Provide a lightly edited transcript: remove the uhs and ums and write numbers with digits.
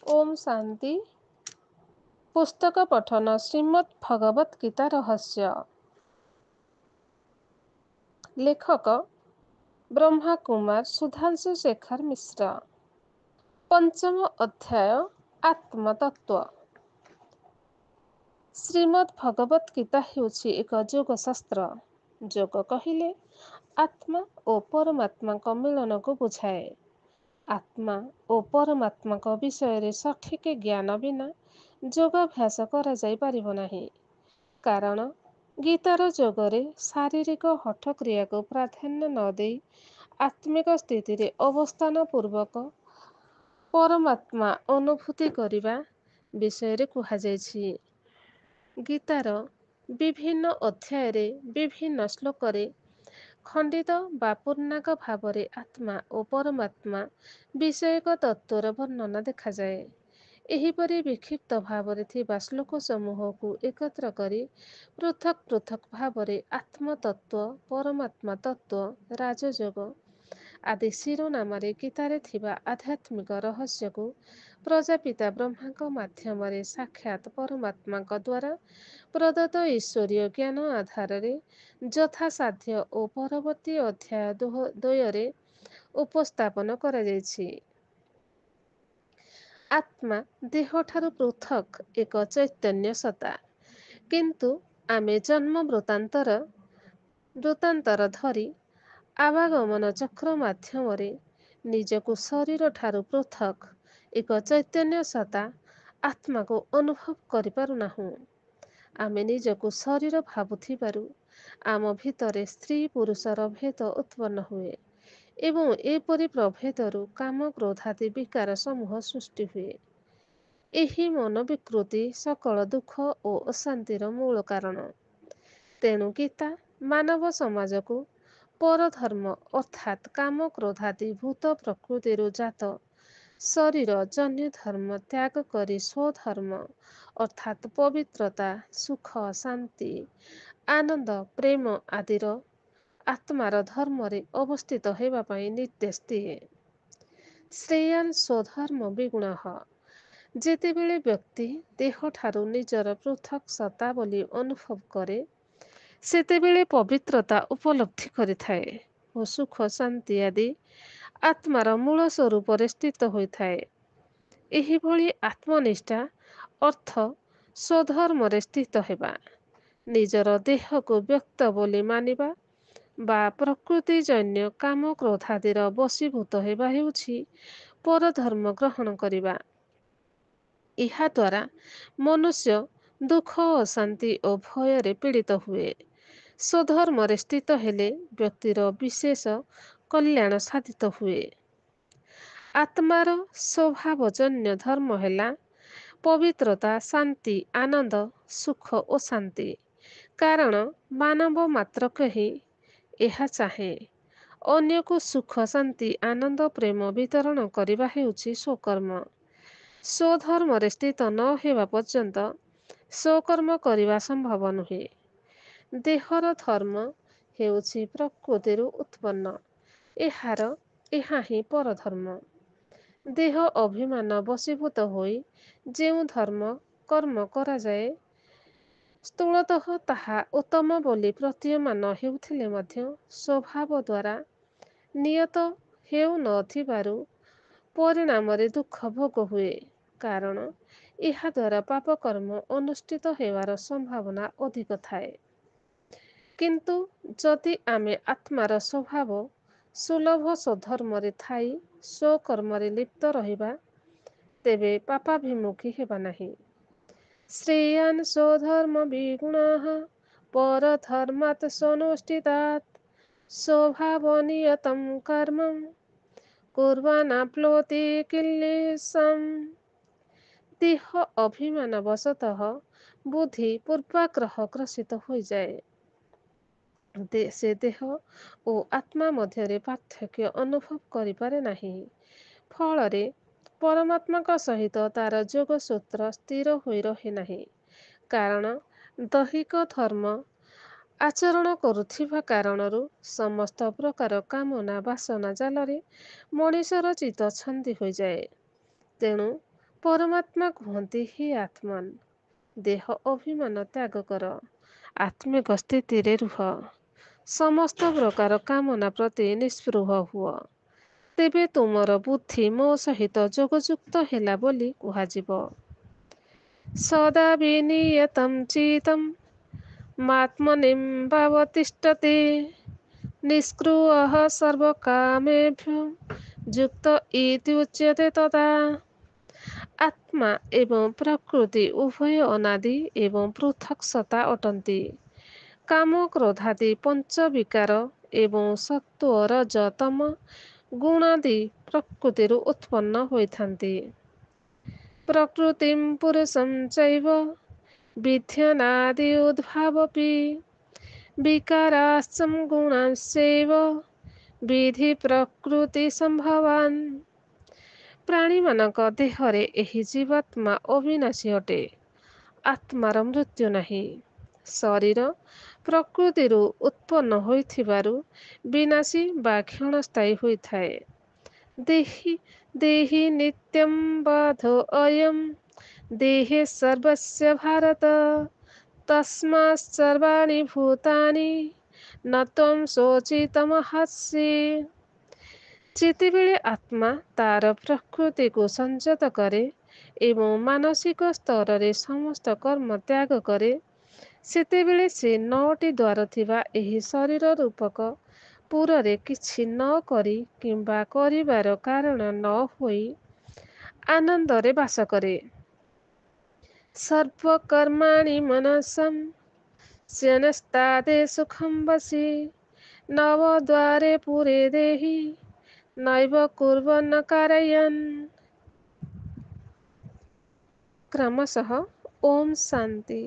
ओम शांति। पुस्तक पठन श्रीमद् भगवत गीता रहस्य। लेखक ब्रह्मा कुमार सुधांशु शेखर मिश्र। पंचम अध्याय आत्मतत्व। श्रीमद् भगवत गीता हेउछि एक जोग शास्त्र। जोग कहिले आत्मा और परमात्मा को मिलन को बुझाए। आत्मा और परमात्मा को विषय सठिक ज्ञान बिना योगाभ्यास करा जाई परिबो नाही। कारण गीतार जोगरे शारीरिक हठ क्रिया को प्राधान्य न दे आत्मिक स्थिति रे अवस्थान पूर्वक परमात्मा अनुभूति करिबा विषय रे कुहा जायछि। गीतार विभिन्न अध्याय रे विभिन्न श्लोक रे खंडित बा पूर्णांग भावरे आत्मा और परमात्मा विषयक तत्वर वर्णना देखा जाए। एहिपरि विक्षिप्त भावरे थिबा श्लोक समूह को एकत्र करी पृथक पृथक भावरे आत्मतत्व, परमात्मा तत्व, राजयोग आदि शिरोनामरे गीतारे थिबा आध्यात्मिक रहस्य को प्रजापिता ब्रह्मा माध्यम साक्षात परमात्मा द्वारा प्रदत्त ईश्वरीय ज्ञान आधार यथासाध्य और परवर्ती अध्याय द्वୟରେ उपस्थापन करा जायछि। आत्मा देह ठारू पृथक एक चैतन्य सत्ता, किंतु आमे जन्म वृत्तांतर धरी आवागमन चक्र माध्यम निजको शरीर ठारू पृथक एक चैतन्य सत्ता आत्मा को अनुभव करि पारुनाहु। आमे निजको शरीर भावुथिबारु आम भितरे स्त्री पुरुषर भेद उत्पन्न हुए एवं एपरि प्रभेदरु काम क्रोधादि विकार समूह सृष्टि हुए। एही मन विकृति सकल दुख और अशांतिर मूल कारण। तेणु गीता मानव समाज को परधर्म अर्थात काम क्रोधादि भूत प्रकृति जात शरीर जन्य धर्म त्याग करी स्वधर्म अर्थात पवित्रता, सुख, शांति, आनंद, प्रेम आदिर आत्मार धर्म रे अवस्थित हेबा पाई निर्देश दिए। श्रेयान स्वधर्म विगुणः। जेतेबेले व्यक्ति देह ठारू निजर पृथक सत्ता बोली अनुभव करे सेतेबेले पवित्रता उपलब्धि करिथाए और सुख शांति आदि आत्मार मूल स्वरूप स्थित होइथाए। एही भली आत्मनिष्ठा अर्थ स्वधर्म स्थित हेबा, निजर देह को व्यक्त बोली मानिबा बा प्रकृतिजन्य काम क्रोधादिर बशीभूत हेबा हेउछि परधर्म ग्रहण करिबा। इहा द्वारा मनुष्य दुख, अशांति और भय पीड़ित हुए। स्वधर्म स्थित हेले व्यक्तिर विशेष कल्याण साधित हुए। आत्मार स्वभावजन्य धर्म हेला पवित्रता, शांति, आनंद, सुख और शांति। कारण मानव मात्रक ही यह चाहे। अन्य को सुख, शांति, आनंद, प्रेम वितरण करिबा हेउछि स्वकर्म। स्वधर्म स्थित न हेबा पर्यंत स्वकर्म करिबा संभव नुहे। देहर धर्म हेउछि प्रकृतिरु उत्पन्न, एहा ही परधर्म। देह अभिमान बशीभूत होई जेउ धर्म कर्म करा जाए स्थूलतः ताहा उत्तम बोली प्रतीयमान हेउथिले मध्य स्वभाव द्वारा नियत हेउ नथिबारु परिणाम दुख भोग हुए। कारण यह द्वारा पाप कर्म अनुष्ठित हेवार संभावना अधिक थाए। किंतु जदि आमे आत्मार स्वभाव सुलभ स्वधर्म थाई स्वकर्म लिप्त रहिबा तेबे पापाभिमुखी हेबा नाही। श्रेयान स्वधर्म विगुणः परधर्मात् स्वनुष्ठितात् स्वभाव नियतं कर्म कुर्वानाप्नोति किल्लेशम्। देह अभिमान वशतः बुद्धि पूर्वाग्रह ग्रसित हो जाए। से देह और आत्मा मध्य पार्थक्य अनुभव करिपारे नाही। फलरे परमात्मा सहित तार जोगसूत्र स्थिर होई रहे नाही। कारण दैहिक धर्म आचरण करुथिबा कारणरू समस्त प्रकार कामना वासना जालरे मनिषर चित्त छंदी हो जाए। तेणु ପରମାତ୍ମା କୁହନ୍ତି, ହି ଆତ୍ମନ୍, ଦେହ ଅଭିମାନ ତ୍ୟାଗ କର, ଆତ୍ମିକ ସ୍ଥିତିରେ ରୁହ, ସମସ୍ତ ପ୍ରକାର କାମନା ପ୍ରତି ନିଷ୍ପୃହ ହୁଅ। ତେବେ ତୁମର ବୁଦ୍ଧି ମୋ ସହିତ ଯୋଗଯୁକ୍ତ ହେଲା ବୋଲି କୁହାଯିବ। ସଦା ବିନିୟତଂ ଚିତ୍ତଂ ମାତ୍ମନିଂ ଭାବତିଷ୍ଠତି ନିଷ୍କ୍ରିୟଃ ସର୍ବକାମେଭ୍ୟଃ ଯୁକ୍ତ ଇତି ଉଚ୍ୟତେ ତଥା। ଆତ୍ମା ଏବଂ ପ୍ରକୃତି ଉଭୟ ଅନାଦି ଏବଂ ପୃଥକ୍ ସତ୍ତା ଅଟନ୍ତି। କାମ କ୍ରୋଧାଦି ପଞ୍ଚ ବିକାର ଏବଂ ସତ୍ତ୍ୱ ରଜ ତମ ଗୁଣାଦି ପ୍ରକୃତିରୁ ଉତ୍ପନ୍ନ ହୋଇଥାନ୍ତି। ପ୍ରକୃତିଂ ପୁରୁଷଂ ଚୈବ ବିଧ୍ୟାନାଦି ଉଦ୍ଭାବପି ବିକାରାଶ୍ଚ ଗୁଣାଶ୍ଚୈବ ବିଧି ପ୍ରକୃତି ସମ୍ଭବାନ୍। ପ୍ରାଣୀମାନଙ୍କ ଦେହରେ ଏହି ଜୀବାତ୍ମା ଅବିନାଶୀ ଅଟେ। ଆତ୍ମାର ମୃତ୍ୟୁ ନାହିଁ। ଶରୀର ପ୍ରକୃତିରୁ ଉତ୍ପନ୍ନ ହୋଇଥିବାରୁ ବିନାଶୀ ବା କ୍ଷଣସ୍ଥାୟୀ ହୋଇଥାଏ। ଦେହି ନିତ୍ୟଂ ବାଧୋ ଅୟଂ ଦେହେ ସର୍ବସ୍ୟ ଭାରତ ତସ୍ମାତ୍ ସର୍ବାଣି ଭୂତାନି ନ ତ୍ୱଂ ଶୋଚିତୁମର୍ହସି। ଯେତେବେଳେ ଆତ୍ମା ତାର ପ୍ରକୃତିକୁ ସଂଯତ କରେ ଏବଂ ମାନସିକ ସ୍ତରରେ ସମସ୍ତ କର୍ମ ତ୍ୟାଗ କରେ, ସେତେବେଳେ ସେ 9ଟି ଦ୍ୱାର ଥିବା ଏହି ଶରୀର ରୂପକ ପୁରରେ କିଛି ନ କରି କିମ୍ବା କରିବାର କାରଣ ନ ହୋଇ ଆନନ୍ଦରେ ବାସ କରେ। ସର୍ବକର୍ମାଣି ମନସଂ ନ୍ୟସ୍ତାଦେ ସୁଖଂ ବସି ନବଦ୍ୱାରେ ପୁରେ ଦେହି ନୈବ କୁର୍ବନ କାରୟନ୍। କ୍ରମଶଃ ଓମ୍ ଶାନ୍ତି।